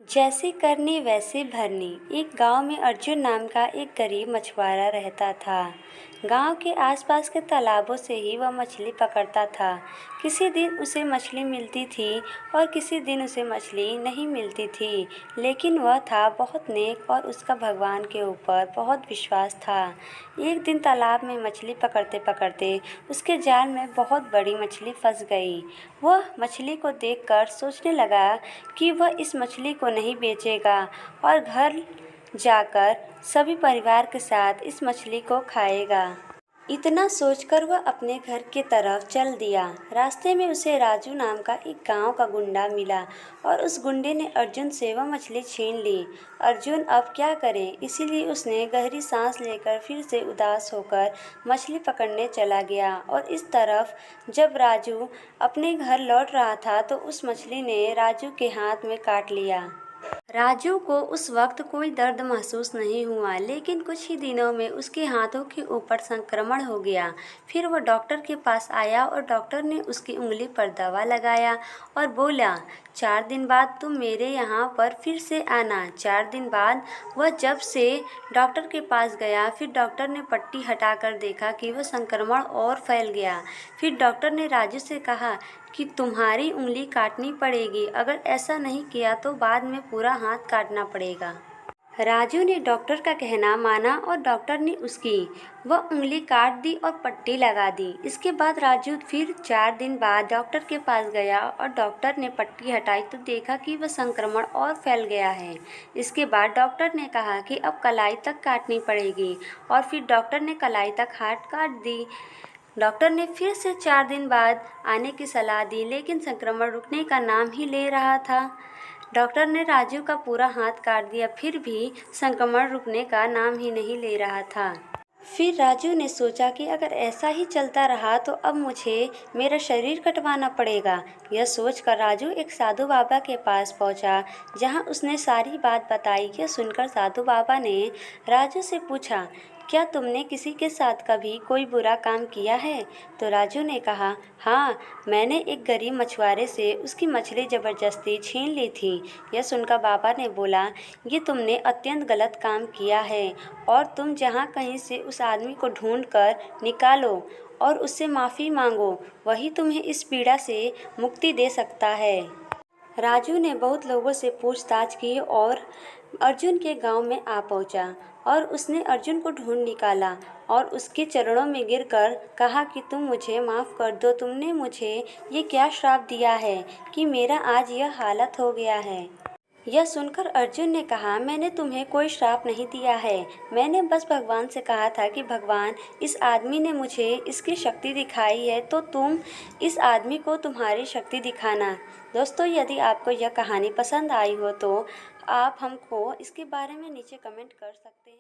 जैसे करनी वैसे भरनी। एक गांव में अर्जुन नाम का एक गरीब मछुआरा रहता था। गांव के आसपास के तालाबों से ही वह मछली पकड़ता था। किसी दिन उसे मछली मिलती थी और किसी दिन उसे मछली नहीं मिलती थी, लेकिन वह था बहुत नेक और उसका भगवान के ऊपर बहुत विश्वास था। एक दिन तालाब में मछली पकड़ते पकड़ते उसके जाल में बहुत बड़ी मछली फंस गई। वह मछली को देखकर सोचने लगा कि वह इस मछली को नहीं बेचेगा और घर जाकर सभी परिवार के साथ इस मछली को खाएगा। इतना सोचकर वह अपने घर की तरफ चल दिया। रास्ते में उसे राजू नाम का एक गांव का गुंडा मिला और उस गुंडे ने अर्जुन से वह मछली छीन ली। अर्जुन अब क्या करे, इसीलिए उसने गहरी सांस लेकर फिर से उदास होकर मछली पकड़ने चला गया। और इस तरफ जब राजू अपने घर लौट रहा था तो उस मछली ने राजू के हाथ में काट लिया। राजू को उस वक्त कोई दर्द महसूस नहीं हुआ, लेकिन कुछ ही दिनों में उसके हाथों के ऊपर संक्रमण हो गया। फिर वह डॉक्टर के पास आया और डॉक्टर ने उसकी उंगली पर दवा लगाया और बोला, 4 दिन बाद तुम मेरे यहाँ पर फिर से आना। 4 दिन बाद वह जब से डॉक्टर के पास गया, फिर डॉक्टर ने पट्टी हटाकर देखा कि वह संक्रमण और फैल गया। फिर डॉक्टर ने राजू से कहा कि तुम्हारी उंगली काटनी पड़ेगी, अगर ऐसा नहीं किया तो बाद में पूरा हाथ काटना पड़ेगा। राजू ने डॉक्टर का कहना माना और डॉक्टर ने उसकी वह उंगली काट दी और पट्टी लगा दी। इसके बाद राजू फिर 4 दिन बाद डॉक्टर के पास गया और डॉक्टर ने पट्टी हटाई तो देखा कि वह संक्रमण और फैल गया है। इसके बाद डॉक्टर ने कहा कि अब कलाई तक काटनी पड़ेगी और फिर डॉक्टर ने कलाई तक हाथ काट दी। डॉक्टर ने फिर से 4 दिन बाद आने की सलाह दी, लेकिन संक्रमण रुकने का नाम ही ले रहा था। डॉक्टर ने राजू का पूरा हाथ काट दिया, फिर भी संक्रमण रुकने का नाम ही नहीं ले रहा था। फिर राजू ने सोचा कि अगर ऐसा ही चलता रहा तो अब मुझे मेरा शरीर कटवाना पड़ेगा। यह सोचकर राजू एक साधु बाबा के पास पहुंचा, जहां उसने सारी बात बताई। यह सुनकर साधु बाबा ने राजू से पूछा, क्या तुमने किसी के साथ कभी कोई बुरा काम किया है? तो राजू ने कहा, हाँ, मैंने एक गरीब मछुआरे से उसकी मछली ज़बरदस्ती छीन ली थी। यह सुनकर बाबा ने बोला, ये तुमने अत्यंत गलत काम किया है और तुम जहाँ कहीं से उस आदमी को ढूंढ कर निकालो और उससे माफ़ी मांगो, वही तुम्हें इस पीड़ा से मुक्ति दे सकता है। राजू ने बहुत लोगों से पूछताछ की और अर्जुन के गांव में आ पहुंचा और उसने अर्जुन को ढूंढ निकाला और उसके चरणों में गिरकर कहा कि तुम मुझे माफ़ कर दो, तुमने मुझे ये क्या श्राप दिया है कि मेरा आज यह हालत हो गया है। यह सुनकर अर्जुन ने कहा, मैंने तुम्हें कोई श्राप नहीं दिया है, मैंने बस भगवान से कहा था कि भगवान, इस आदमी ने मुझे इसकी शक्ति दिखाई है तो तुम इस आदमी को तुम्हारी शक्ति दिखाना। दोस्तों, यदि आपको यह कहानी पसंद आई हो तो आप हमको इसके बारे में नीचे कमेंट कर सकते हैं।